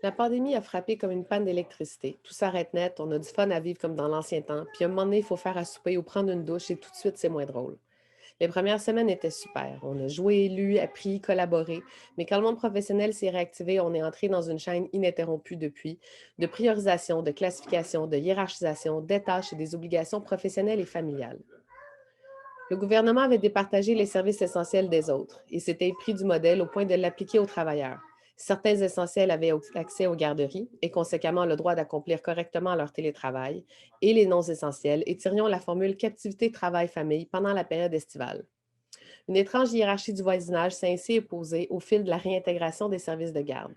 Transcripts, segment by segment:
La pandémie a frappé comme une panne d'électricité. Tout s'arrête net, on a du fun à vivre comme dans l'ancien temps, puis à un moment donné, il faut faire à souper ou prendre une douche et tout de suite, c'est moins drôle. Les premières semaines étaient super. On a joué, lu, appris, collaboré, mais quand le monde professionnel s'est réactivé, on est entré dans une chaîne ininterrompue depuis, de priorisation, de classification, de hiérarchisation, des tâches et des obligations professionnelles et familiales. Le gouvernement avait départagé les services essentiels des autres et s'était épris du modèle au point de l'appliquer aux travailleurs. Certains essentiels avaient accès aux garderies et conséquemment le droit d'accomplir correctement leur télétravail, et les non-essentiels étirions la formule captivité travail-famille pendant la période estivale. Une étrange hiérarchie du voisinage s'est ainsi imposée au fil de la réintégration des services de garde.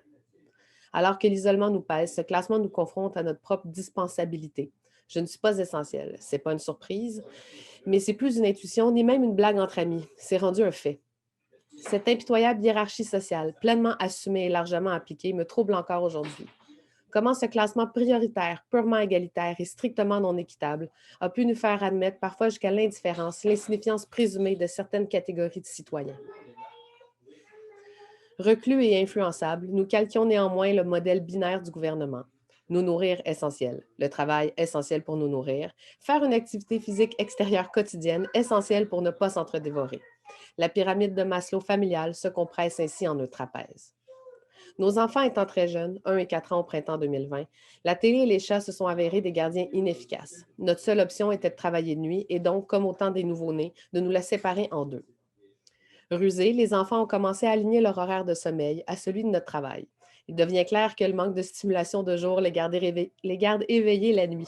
Alors que l'isolement nous pèse, ce classement nous confronte à notre propre dispensabilité. Je ne suis pas essentiel. C'est pas une surprise, mais c'est plus une intuition ni même une blague entre amis. C'est rendu un fait. Cette impitoyable hiérarchie sociale, pleinement assumée et largement appliquée, me trouble encore aujourd'hui. Comment ce classement prioritaire, purement égalitaire et strictement non équitable a pu nous faire admettre parfois jusqu'à l'indifférence, l'insignifiance présumée de certaines catégories de citoyens. Reclus et influençables, nous calquions néanmoins le modèle binaire du gouvernement. Nous nourrir essentiel, le travail essentiel pour nous nourrir, faire une activité physique extérieure quotidienne essentielle pour ne pas s'entre-dévorer. La pyramide de Maslow familiale se compresse ainsi en un trapèze. Nos enfants étant très jeunes, 1 et 4 ans au printemps 2020, la télé et les chats se sont avérés des gardiens inefficaces. Notre seule option était de travailler de nuit et donc, comme au temps des nouveau-nés, de nous la séparer en deux. Rusés, les enfants ont commencé à aligner leur horaire de sommeil à celui de notre travail. Il devient clair que le manque de stimulation de jour les garde éveillés la nuit.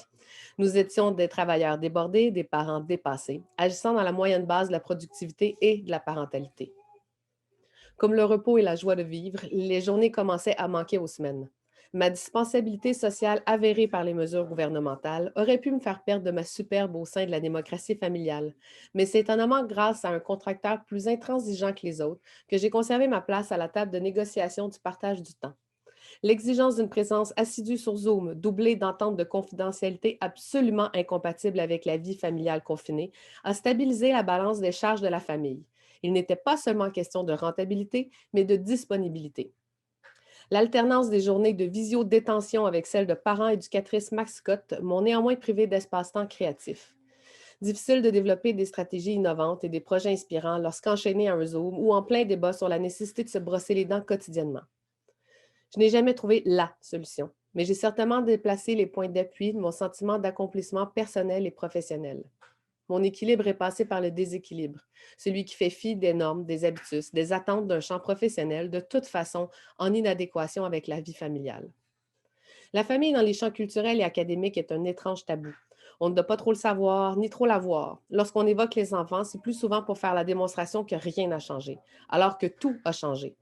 Nous étions des travailleurs débordés, des parents dépassés, agissant dans la moyenne base de la productivité et de la parentalité. Comme le repos et la joie de vivre, les journées commençaient à manquer aux semaines. Ma dispensabilité sociale avérée par les mesures gouvernementales aurait pu me faire perdre de ma superbe au sein de la démocratie familiale, mais c'est étonnamment grâce à un contracteur plus intransigeant que les autres que j'ai conservé ma place à la table de négociation du partage du temps. L'exigence d'une présence assidue sur Zoom, doublée d'ententes de confidentialité absolument incompatibles avec la vie familiale confinée, a stabilisé la balance des charges de la famille. Il n'était pas seulement question de rentabilité, mais de disponibilité. L'alternance des journées de visio-détention avec celle de parents éducatrices mascottes m'ont néanmoins privé d'espace-temps créatif. Difficile de développer des stratégies innovantes et des projets inspirants lorsqu'enchaîné à un Zoom ou en plein débat sur la nécessité de se brosser les dents quotidiennement. Je n'ai jamais trouvé la solution, mais j'ai certainement déplacé les points d'appui de mon sentiment d'accomplissement personnel et professionnel. Mon équilibre est passé par le déséquilibre, celui qui fait fi des normes, des habitus, des attentes d'un champ professionnel, de toute façon en inadéquation avec la vie familiale. La famille dans les champs culturels et académiques est un étrange tabou. On ne doit pas trop le savoir, ni trop l'avoir. Lorsqu'on évoque les enfants, c'est plus souvent pour faire la démonstration que rien n'a changé, alors que tout a changé.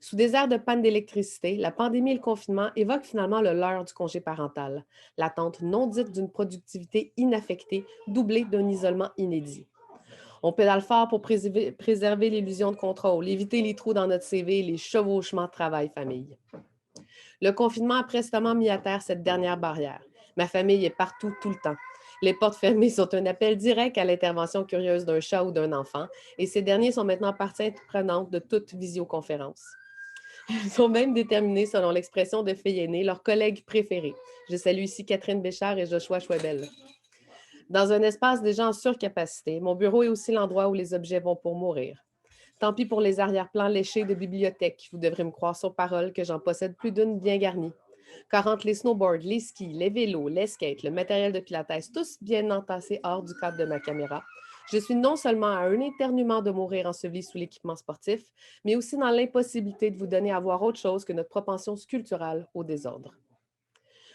Sous des airs de panne d'électricité, la pandémie et le confinement évoquent finalement le leurre du congé parental, l'attente non dite d'une productivité inaffectée, doublée d'un isolement inédit. On pédale fort pour préserver l'illusion de contrôle, éviter les trous dans notre CV et les chevauchements travail-famille. Le confinement a prestement mis à terre cette dernière barrière. Ma famille est partout, tout le temps. Les portes fermées sont un appel direct à l'intervention curieuse d'un chat ou d'un enfant, et ces derniers sont maintenant partie prenante de toute visioconférence. Ils sont même déterminés, selon l'expression de filles aînées, leurs collègues préférés. Je salue ici Catherine Béchard et Joshua Schwebel. Dans un espace déjà en surcapacité, mon bureau est aussi l'endroit où les objets vont pour mourir. Tant pis pour les arrière-plans léchés de bibliothèque. Vous devrez me croire sur parole que j'en possède plus d'une bien garnie. Car entre les snowboards, les skis, les vélos, les skates, le matériel de pilates, tous bien entassés hors du cadre de ma caméra, je suis non seulement à un éternuement de mourir enseveli sous l'équipement sportif, mais aussi dans l'impossibilité de vous donner à voir autre chose que notre propension sculpturale au désordre.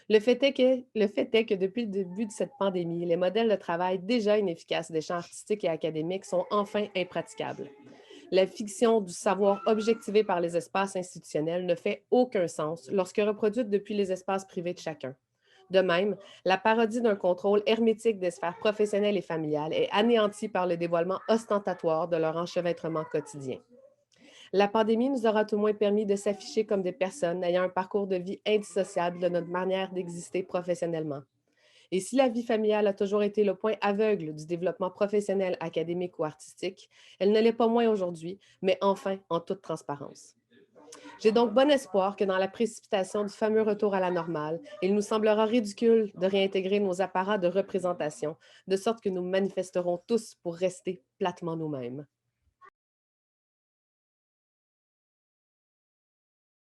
Le fait est que depuis le début de cette pandémie, les modèles de travail déjà inefficaces des champs artistiques et académiques sont enfin impraticables. La fiction du savoir objectivé par les espaces institutionnels ne fait aucun sens lorsque reproduite depuis les espaces privés de chacun. De même, la parodie d'un contrôle hermétique des sphères professionnelles et familiales est anéantie par le dévoilement ostentatoire de leur enchevêtrement quotidien. La pandémie nous aura tout au moins permis de s'afficher comme des personnes ayant un parcours de vie indissociable de notre manière d'exister professionnellement. Et si la vie familiale a toujours été le point aveugle du développement professionnel, académique ou artistique, elle ne l'est pas moins aujourd'hui, mais enfin en toute transparence. J'ai donc bon espoir que dans la précipitation du fameux retour à la normale, il nous semblera ridicule de réintégrer nos apparats de représentation, de sorte que nous manifesterons tous pour rester platement nous-mêmes.